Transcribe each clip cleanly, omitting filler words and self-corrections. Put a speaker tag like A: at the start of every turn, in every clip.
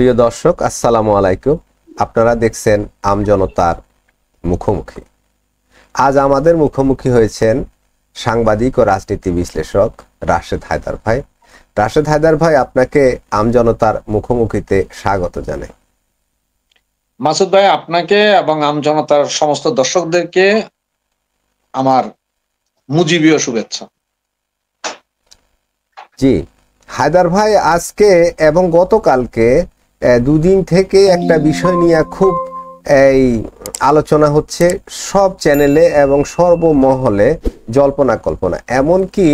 A: প্রিয় দর্শক, আসসালামু আলাইকুম। আপনারা দেখছেন আমজনতার মুখোমুখি। আজ আমাদের মুখোমুখি হয়েছেন সাংবাদিক ও রাজনীতি বিশ্লেষক রাশেদ হায়দার ভাই। রাশেদ হায়দার ভাই, আপনাকে আমজনতার মুখোমুখিতে স্বাগত জানাই।
B: মাসুদ ভাই, আপনাকে এবং আমজনতার সমস্ত দর্শকদেরকে আমার মুজিবীয় শুভেচ্ছা।
A: জি হায়দার ভাই, আজকে এবং গতকালকে দুদিন থেকে একটা বিষয় নিয়ে খুব আলোচনা হচ্ছে সব চ্যানেলে এবং সর্বমহলে, জল্পনা কল্পনা। এমনকি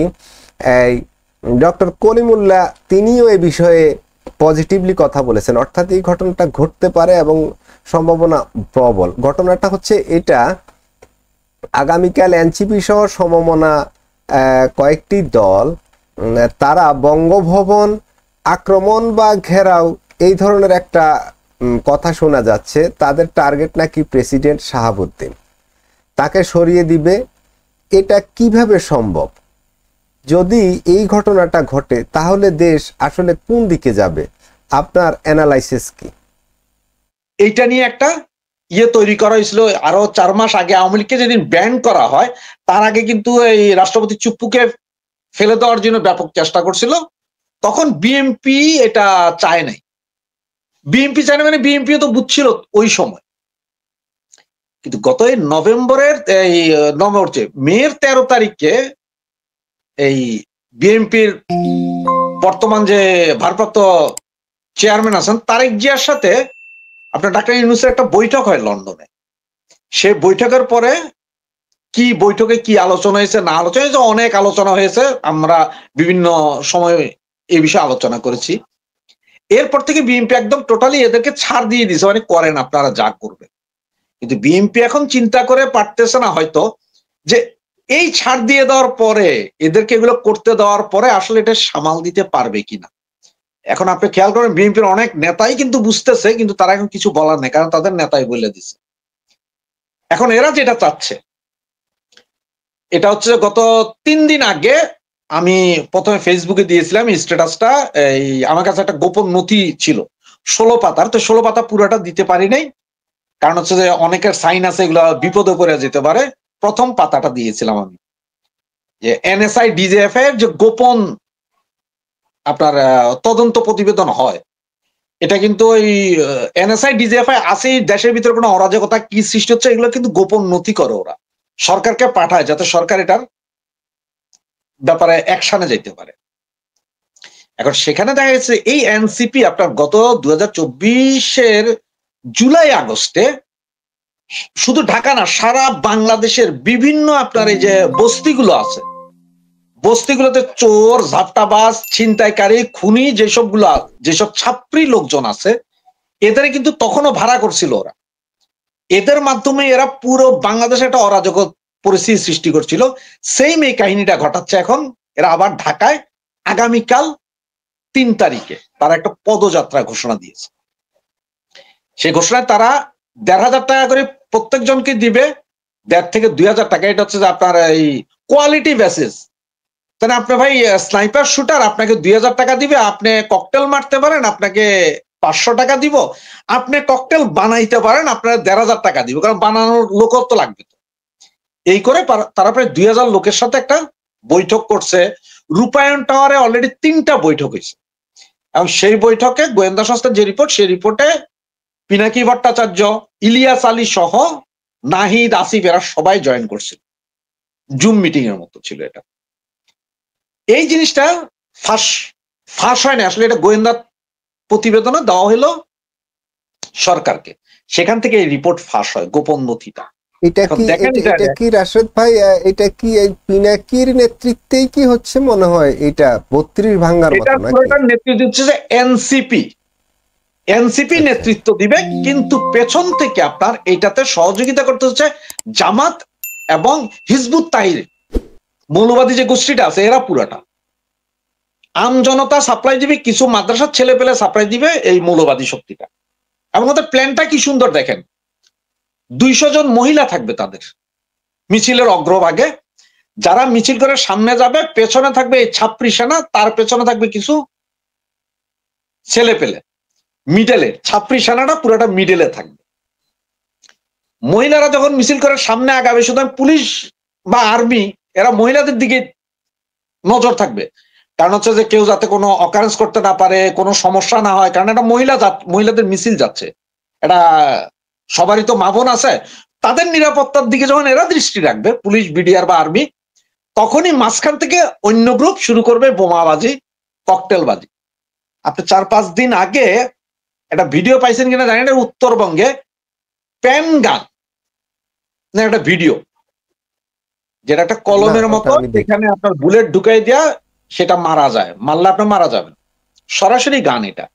A: ডক্টর কলিমুল্লাহ তিনিও এই বিষয়ে পজিটিভলি কথা বলেছেন, অর্থাৎ এই ঘটনাটা ঘটতে পারে এবং সম্ভাবনা প্রবল। ঘটনাটা হচ্ছে এটা, আগামীকাল এনসিপি সহ সমমনা কয়েকটি দল তারা বঙ্গভবন আক্রমণ বা ঘেরাও এই ধরনের একটা কথা শোনা যাচ্ছে। তাদের টার্গেট নাকি প্রেসিডেন্ট শাহাবুদ্দিন, তাকে সরিয়ে দিবে। এটা কিভাবে সম্ভব? যদি এই ঘটনাটা ঘটে তাহলে দেশ আসলে কোন দিকে যাবে? আপনার অ্যানালাইসিস কি?
B: এইটা নিয়ে একটা তৈরি করা হয়েছিল আরো 4 মাস আগে। আওয়ামী লীগকে যেদিন ব্যান করা হয় তার আগে কিন্তু এই রাষ্ট্রপতি চুপ্পুকে ফেলে দেওয়ার জন্য ব্যাপক চেষ্টা করছিল। তখন বিএনপি এটা চায় নাই। বিএনপি চায় না মানে বিএনপিও তো বুঝছিল ওই সময়। কিন্তু গত এই মের 13 তারিখে এই বিএনপির বর্তমান যে ভারপ্রাপ্ত চেয়ারম্যান আছেন তারেক জিয়ার সাথে আপনার ডাক্তার ইউনূসের একটা বৈঠক হয় লন্ডনে। সে বৈঠকের পরে কি বৈঠকে কি আলোচনা হয়েছে না আলোচনা হয়েছে, অনেক আলোচনা হয়েছে। আমরা বিভিন্ন সময় এই বিষয়ে আলোচনা করেছি। এরপর থেকে বিএনপি একদম টোটালি এদেরকে ছাড় দিয়ে দিয়েছে, মানে করেন আপনারা যা করবেন। কিন্তু বিএনপি এখন চিন্তা করে পারতেছে না হয়তো যে এই ছাড় দিয়ে দেওয়ার পরে, এদেরকে এগুলো করতে দেওয়ার পরে আসলে এটা সামাল দিতে পারবে কিনা। এখন আপনি খেয়াল করেন বিএনপির অনেক নেতাই কিন্তু বুঝতেছে, কিন্তু তারা এখন কিছু বলার নেই, কারণ তাদের নেতাই বলে দিচ্ছে। এখন এরা যেটা চাচ্ছে এটা হচ্ছে, গত 3 দিন আগে আমি প্রথমে ফেসবুকে দিয়েছিলাম স্ট্যাটাসটা। এই আমার কাছে একটা গোপন নথি ছিল 16 পাতার, তো 16 পাতা পুরোটা দিতে পারি নাই, কারণ হচ্ছে যে অনেকের সাইন আছে, এগুলো বিপদে পড়ে যেতে পারে। প্রথম পাতাটা দিয়েছিলাম আমি, যে এনএসআই ডিজিএফ এর যে গোপন আপনার তদন্ত প্রতিবেদন হয়। এটা কিন্তু ওই এনএসআই ডিজিএফআই আছে, দেশের ভিতরে কোনো অরাজকতা কি সৃষ্টি হচ্ছে এগুলো কিন্তু গোপন নথি করে ওরা, সরকারকে পাঠায় যাতে সরকার এটার ব্যাপারে অ্যাকশনে যেতে পারে। এখন সেখানে দেখা গেছে এই এনসিপি আপনার গত 2024-এর জুলাই আগস্টে শুধু ঢাকা না, সারা বাংলাদেশের বিভিন্ন আপনার এই যে বস্তিগুলো আছে, বস্তিগুলোতে চোর, ঝাপটাবাজ, ছিনতাইকারী, খুনি যেসব ছাত্রী লোকজন আছে, এদের কিন্তু তখনও ভাড়া করছিল ওরা। এদের মাধ্যমে এরা পুরো বাংলাদেশে একটা অরাজক পরিস্থিতি সৃষ্টি করছিল। সেম এই কাহিনীটা ঘটাচ্ছে এখন। এরা আবার ঢাকায় আগামীকাল 3 তারিখে তারা একটা পদযাত্রা ঘোষণা দিয়েছে। সেই ঘোষণায় তারা 1,500 টাকা করে প্রত্যেকজনকে দিবে, 1,500 থেকে 2,000 টাকা। এটা হচ্ছে যে আপনার এই কোয়ালিটি বেসিস। তাহলে আপনি ভাই স্নাইপার শুটার, আপনাকে 2,000 টাকা দিবে, আপনি ককটেল মারতে পারেন, আপনাকে 500 টাকা দিব, আপনি ককটেল বানাইতে পারেন, আপনার 1,500 টাকা দিব, কারণ বানানোর লোকও তো লাগবে। তো এই করে তারা প্রায় 2,000 লোকের সাথে একটা বৈঠক করছে। রূপায়ণ টাওয়ারে অলরেডি 3টা বৈঠক হয়েছে, এবং সেই বৈঠকে গোয়েন্দা সংস্থার যে রিপোর্ট, সেই রিপোর্টে পিনাকি ভট্টাচার্য, ইলিয়াস আলী সহ নাহিদ, আসিফ এরা সবাই জয়েন করছিল। জুম মিটিং এর মতো ছিল এটা। এই জিনিসটা ফাঁস হয় না, আসলে এটা গোয়েন্দা প্রতিবেদনে দেওয়া হলো সরকারকে, সেখান থেকে এই রিপোর্ট ফাঁস হয়, গোপন নথিটা।
A: এটা কি রাশেদ ভাই, এটা কি এই পিনাকির নেতৃত্বেই কি হচ্ছে মনে হয়? এটা 32 ভাঙার মতো নাকি?
B: পুরোটার নেতৃত্ব দিচ্ছে যে এনসিপি নেতৃত্ব দিবে, কিন্তু পেছন থেকে আপনার এইটাতে সহযোগিতা করতে হচ্ছে জামাত এবং হিজবুত তাহরির, মৌলবাদী যে গোষ্ঠীটা আছে এরা পুরাটা। আমজনতা সাপ্লাই দিবে, কিছু মাদ্রাসার ছেলে পেলে সাপ্লাই দিবে এই মৌলবাদী শক্তিটা। এবং ওদের প্ল্যানটা কি সুন্দর দেখেন, 200 জন মহিলা থাকবে তাদের মিছিলের অগ্রভাগে। যারা মিছিল করে সামনে যাবে, পেছনে থাকবে এই ছাত্রী সেনা, তার পেছনে থাকবে কিছু ছেলে পেলে। মিডলে, ছাত্রী সেনাটা পুরোটা মিডলে থাকবে। মহিলারা যখন মিছিল করে সামনে আগাবে, সুতরাং পুলিশ বা আর্মি এরা মহিলাদের দিকে নজর থাকবে, কারণ হচ্ছে যে কেউ যাতে কোনো অকারেন্স করতে না পারে, কোনো সমস্যা না হয়, কারণ এটা মহিলাদের মিছিল যাচ্ছে, এটা সবারই তো মা বোন আছে, তাদের নিরাপত্তার দিকে যখন এরা দৃষ্টি রাখবে পুলিশ, বিডিআর বা আর্মি, তখনই মাঝখান থেকে অন্য গ্রুপ শুরু করবে বোমাবাজি, ককটেলবাজি। আপনি 4-5 দিন আগে একটা ভিডিও পাইছেন কিনা জানি না, উত্তরবঙ্গে পেন গান একটা ভিডিও, যেটা একটা কলমের মতো, এখানে আপনার বুলেট ঢুকাই দেয়া, সেটা মারা যায়, মারলে আপনি মারা যাবেন। সরাসরি গান, এটা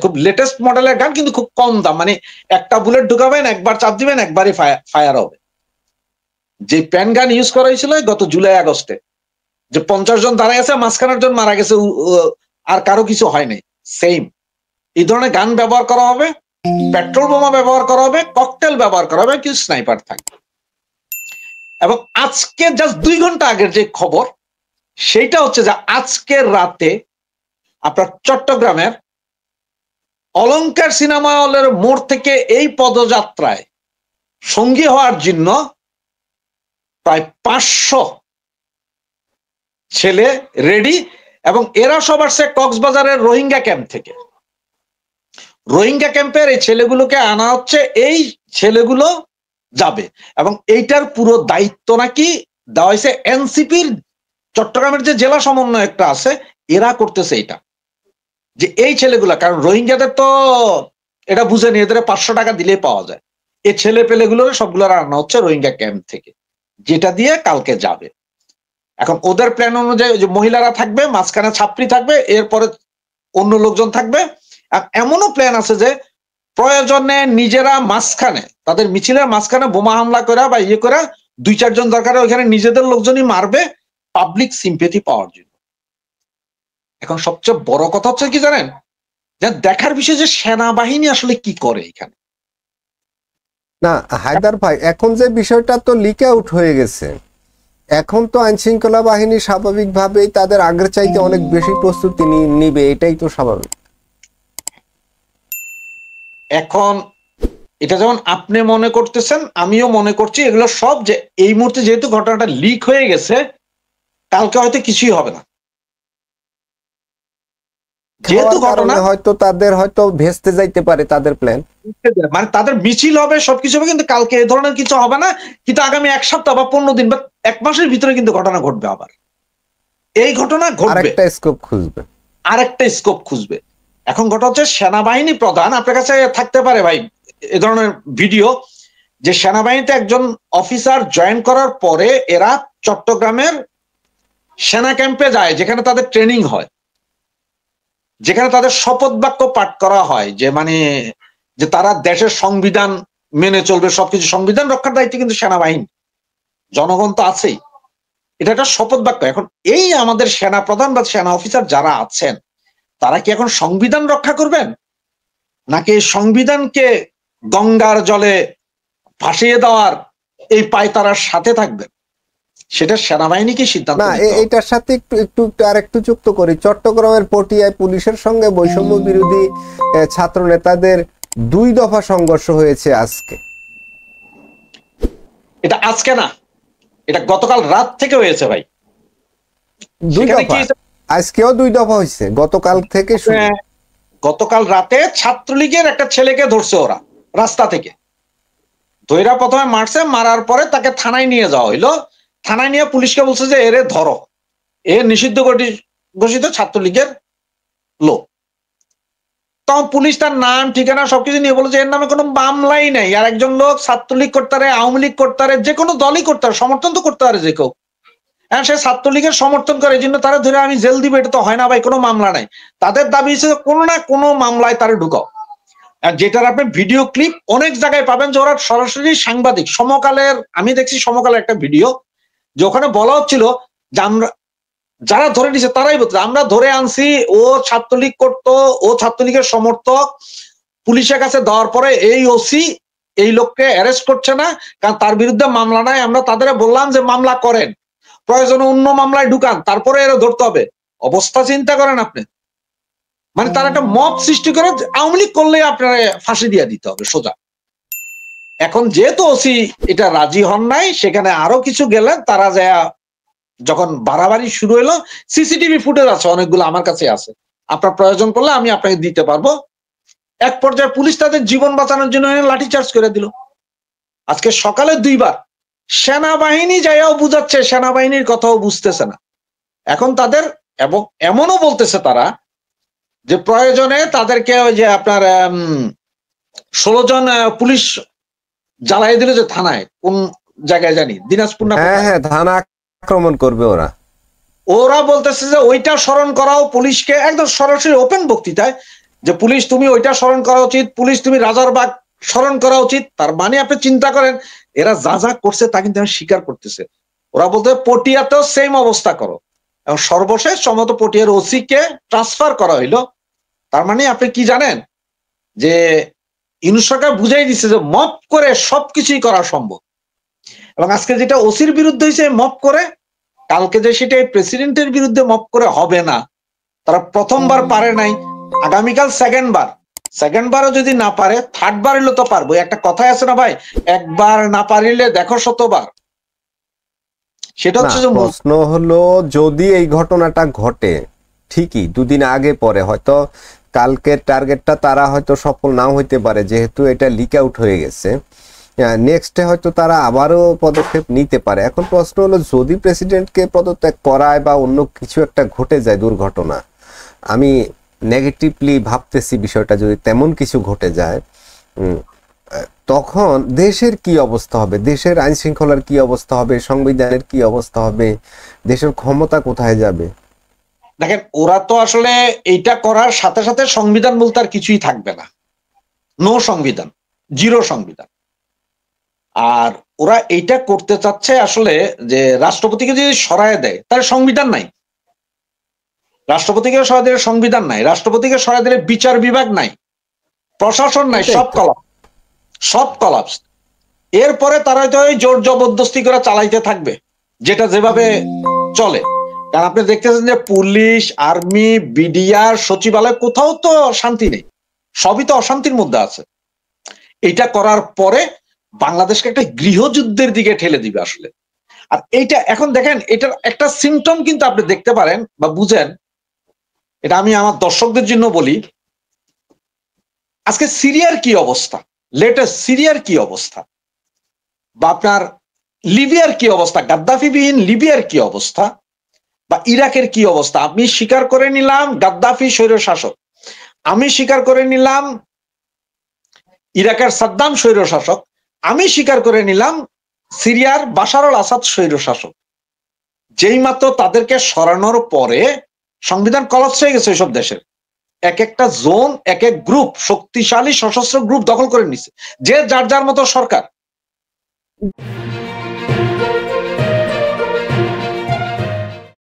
B: খুব লেটেস্ট মডেলের গান, কিন্তু খুব কম দাম, মানে একটা বুলেট ঢুকাবেন, একবার চাপ দিবেন, একবারই ফায়ার হবে। যে পেন গান ইউজ করা হয়েছিল গত জুলাই আগস্টে, যে 50 জন দাঁড়ায় আছে, মাঝখানের জন মারা গেছে, আর কারো কিছু হয় নাই, সেম এই ধরনের গান ব্যবহার করা হবে, পেট্রোল বোমা ব্যবহার করা হবে, ককটেল ব্যবহার করা হবে, কিছু স্নাইপার থাকবে। এবং আজকে জাস্ট 2 ঘন্টা আগের যে খবর, সেইটা হচ্ছে যে আজকের রাতে আপনার চট্টগ্রামের অলংকার সিনেমা হলের মোড় থেকে এই পদযাত্রায় সঙ্গী হওয়ার জন্য প্রায় 500 ছেলে রেডি, এবং এরা সব আসছে কক্সবাজারের রোহিঙ্গা ক্যাম্প থেকে। রোহিঙ্গা ক্যাম্পের এই ছেলেগুলোকে আনা হচ্ছে, এই ছেলেগুলো যাবে, এবং এইটার পুরো দায়িত্ব নাকি দেওয়া হয়েছে এনসিপির চট্টগ্রামের যে জেলা সমন্বয়কটা আছে, এরা করতেছে এটা, যে এই ছেলেগুলা, কারণ রোহিঙ্গাদের তো এটা বুঝেনি, এদের 500 টাকা দিলেই পাওয়া যায়, এই ছেলে পেলেগুলোর সবগুলোর আনা হচ্ছে রোহিঙ্গা ক্যাম্প থেকে, যেটা দিয়ে কালকে যাবে। এখন ওদের প্ল্যান অনুযায়ী যে মহিলারা থাকবে, মাঝখানে ছাত্রী থাকবে, এরপরে অন্য লোকজন থাকবে। এমনও প্ল্যান আছে যে প্রয়োজনে নিজেরা মাঝখানে, তাদের মিছিলের মাঝখানে বোমা হামলা করা বা ইয়ে করা, 2-4 জন দরকার ওইখানে নিজেদের লোকজনই মারবে, পাবলিক সিম্পেথি পাওয়ার জন্য। এখন সবচেয়ে বড় কথা হচ্ছে কি জানেন, যে দেখার বিষয় যে সেনাবাহিনী আসলে কি করে এখানে।
A: না হায়দার ভাই, এখন যে বিষয়টা তো লিক আউট হয়ে গেছে, এখন তো আইন শৃঙ্খলা বাহিনী স্বাভাবিকভাবেই তাদের আগের চাইতে অনেক বেশি প্রস্তুতি নিবে, এটাই তো স্বাভাবিক।
B: এখন এটা যেমন আপনি মনে করতেছেন, আমিও মনে করছি, এগুলো সব যে এই মুহূর্তে যেহেতু ঘটনাটা লিক হয়ে গেছে, কালকে হয়তো কিছুই হবে না, যেহেতু ঘটনা
A: হয়তো তাদের হয়তো ভেস্তে যাইতে পারে তাদের প্ল্যান,
B: মানে তাদের মিছিল হবে, সবকিছু হবে, কিন্তু কালকে এই ধরনের কিছু হবে না, কিন্তু আগামী 1 সপ্তাহ বা 15 দিন বা 1 মাসের ভিতরে কিন্তু ঘটনা ঘটবে, আবার এই ঘটনা ঘটবে, আরেকটা স্কোপ খুঁজবে। এখন ঘটনা হচ্ছে সেনাবাহিনী প্রধান আপনার কাছে থাকতে পারে ভাই এ ধরনের ভিডিও, যে সেনাবাহিনীতে একজন অফিসার জয়েন করার পরে এরা চট্টগ্রামের সেনা ক্যাম্পে যায়, যেখানে তাদের ট্রেনিং হয়, যেখানে তাদের শপথ বাক্য পাঠ করা হয়, যে মানে যে তারা দেশের সংবিধান মেনে চলবে, সবকিছু সংবিধান রক্ষার দায়িত্ব কিন্তু সেনাবাহিনী, জনগণ তো আছেই, এটা একটা শপথ বাক্য। এখন এই আমাদের সেনা প্রধান বা সেনা অফিসার যারা আছেন, তারা কি এখন সংবিধান রক্ষা করবেন, নাকি সংবিধানকে গঙ্গার জলে ভাসিয়ে দেওয়ার এই পায়তারার সাথে থাকবেন, সেটা সেনাবাহিনী কি সিদ্ধান্ত
A: না। এটার সাথে একটু আরেকটু যুক্ত করি, চট্টগ্রামের পটিয়ায় পুলিশের সঙ্গে বৈষম্য বিরোধী ছাত্র নেতাদের 2 দফা সংঘর্ষ হয়েছে আজকে।
B: এটা আজকে না, এটা গতকাল রাত থেকে হয়েছে ভাই।
A: 2 দফা, আজকেও 2 দফা হয়েছে, গতকাল থেকে শুরু।
B: গতকাল রাতে ছাত্রলীগের একটা ছেলেকে ধরছে ওরা, রাস্তা থেকে ধইরা প্রথমে মারছে, মারার পরে তাকে থানায় নিয়ে যাওয়া হইলো, থানায় নিয়ে পুলিশকে বলছে যে এরে ধরো, এ নিষিদ্ধ ঘোষিত ছাত্রলীগের লোক। তখন পুলিশ তার নাম ঠিকানা সবকিছু নিয়ে বলে যে এর নামে কোনো মামলাই নাই, আর একজন লোক ছাত্রলীগ করতে পারে, আওয়ামী লীগ করতে পারে, যে কোনো দলই করতে পারে, সমর্থন তো করতে পারে যে কেউ, হ্যাঁ সে ছাত্রলীগের সমর্থন করে, এই জন্য তারা ধরে আমি জেল দিব, এটা তো হয় না ভাই, কোনো মামলা নাই। তাদের দাবি হচ্ছে কোনো না কোনো মামলায় তারা ঢুকাও, আর যেটার আপনি ভিডিও ক্লিপ অনেক জায়গায় পাবেন, যে ওরা সরাসরি সাংবাদিক, সমকালের, আমি দেখছি সমকালের একটা ভিডিও, যে ওখানে বলা হচ্ছিল যে আমরা যারা ধরে নিছে তারাই বলছে আমরা ধরে আনছি, ও ছাত্রলীগ করতো, ও ছাত্রলীগের সমর্থক, পুলিশের কাছে দেওয়ার পরে এই ওসি এই লোককে অ্যারেস্ট করছে না, কারণ তার বিরুদ্ধে মামলা নাই, আমরা তাদের বললাম যে মামলা করেন, প্রয়োজনে অন্য মামলায় ঢুকান, তারপরে এরা ধরতে হবে। অবস্থা চিন্তা করেন আপনি, মানে তারা একটা মব সৃষ্টি করে আওয়ামী লীগ করলে আপনারা ফাঁসি দিয়ে দিতে হবে সোজা। এখন যেহেতু ওসি এটা রাজি হন নাই, সেখানে আরো কিছু গেলেন, তারা যায় যখন বাড়াবাড়ি শুরু হলো, সিসিটিভি ফুটেজ আছে অনেকগুলো, আমার কাছে আছে, আপনার প্রয়োজন পড়লে আমি আপনাকে দিতে পারবো। এক পর্যায়ে পুলিশ তাদের জীবন বাঁচানোর জন্য লাঠিচার্জ করে দিল। আজকে সকালে 2 বার সেনাবাহিনী যাইয়াও বুঝাচ্ছে, সেনাবাহিনীর কথাও বুঝতেছে না। এখন তাদের এবং এমনও বলতেছে তারা যে প্রয়োজনে তাদেরকে ওই যে আপনার 16 জন পুলিশ জ্বালাই দিল যে থানায়, কোন জায়গায় জানি, দিনাজপুর না,
A: হ্যাঁ থানা আক্রমণ করবে ওরা।
B: ওরা বলতেছে যে ওইটা স্মরণ করাও পুলিশকে, একদম সরাসরি ওপেন বক্তৃতায়, যে পুলিশ তুমি ওইটা স্মরণ করা উচিত, পুলিশ তুমি রাজারবাগ স্মরণ করা উচিত। তার মানে আপনি চিন্তা করেন এরা যা যা করছে তা কিন্তু স্বীকার করতেছে। ওরা বলতে পটিয়াতেও সেম অবস্থা করো, এবং সর্বশেষ সম্ভবত পটিয়ার ওসি কে ট্রান্সফার করা হইলো। তার মানে আপনি কি জানেন যে ইউনূস সরকার বুঝাই দিচ্ছে যে মপ করে সবকিছুই করা সম্ভব। এবং আজকে যেটা ওসির বিরুদ্ধে হয়েছে মপ করে, কালকে যে সেটা প্রেসিডেন্টের বিরুদ্ধে মপ করে হবে না। তারা প্রথমবার পারে নাই, আগামীকাল সেকেন্ড বারও যদি না পারে, থার্ড বার হইলে তো পারবো। একটা কথাই আছে না ভাই, একবার না পারিলে দেখো শতবার। সেটা হচ্ছে যে
A: প্রশ্ন হলো, যদি এই ঘটনাটা ঘটে ঠিকই 2 দিন আগে পরে, হয়তো কালকের টার্গেটটা তারা হয়তো সফল নাও হইতে পারে, যেহেতু এটা লিক আউট হয়ে গেছে। নেক্সটে হয়তো তারা আবারও পদক্ষেপ নিতে পারে। এখন প্রশ্ন হলো, যদি প্রেসিডেন্টকে পদত্যাগ করায় বা অন্য কিছু একটা ঘটে যায় দুর্ঘটনা, আমি নেগেটিভলি ভাবতেছি বিষয়টা, যদি তেমন কিছু ঘটে যায় তখন দেশের কি অবস্থা হবে, দেশের আইন শৃঙ্খলার কি অবস্থা হবে, সংবিধানের কি অবস্থা হবে, দেশের ক্ষমতা কোথায় যাবে?
B: দেখেন, ওরা তো আসলে এইটা করার সাথে সাথে সংবিধান বলতে আর কিছুই থাকবে না, নো সংবিধান, জিরো সংবিধান। আর ওরা এইটা করতে চাচ্ছে আসলে যে রাষ্ট্রপতিকে যদি সরায় দেয় তাহলে সংবিধান নাই, রাষ্ট্রপতিকে সরাই দিলে সংবিধান নাই, রাষ্ট্রপতিকে সরাই দিলে বিচার বিভাগ নাই, প্রশাসন নাই, সব কলাপস। এরপরে তারা হয়তো ওই জোর জবরদস্তি করে চালাইতে থাকবে, যেটা যেভাবে চলে। কারণ আপনি দেখতেছেন যে পুলিশ, আর্মি, বিডিআর, সচিবালয়, কোথাও তো শান্তি নেই, সবই তো অশান্তির মধ্যে আছে। এটা করার পরে বাংলাদেশকে একটা গৃহযুদ্ধের দিকে ঠেলে দিবে আসলে। আর এইটা এখন দেখেন, এটার একটা সিমটম কিন্তু আপনি দেখতে পারেন বা বুঝেন, এটা আমি আমার দর্শকদের জন্য বলি। আজকে সিরিয়ার কি অবস্থা, লেটেস্ট সিরিয়ার কি অবস্থা, বা আপনার লিবিয়ার কি অবস্থা, গাদ্দাফিবিহীন লিবিয়ার কি অবস্থা, বা ইরাকের কি অবস্থা। আমি স্বীকার করে নিলাম গাদ্দাফি স্বৈর শাসক, আমি স্বীকার করে নিলাম ইরাকের সাদ্দাম স্বৈর শাসক, আমি স্বীকার করে নিলাম সিরিয়ার বাশার আল আসাদ স্বৈর শাসক। যেই মাত্র তাদেরকে সরানোর পরে সংবিধান কলাপস হয়ে গেছে ওইসব দেশের। এক একটা জোন, এক এক গ্রুপ, শক্তিশালী সশস্ত্র গ্রুপ দখল করে নিছে, যে যার যার মতো সরকার।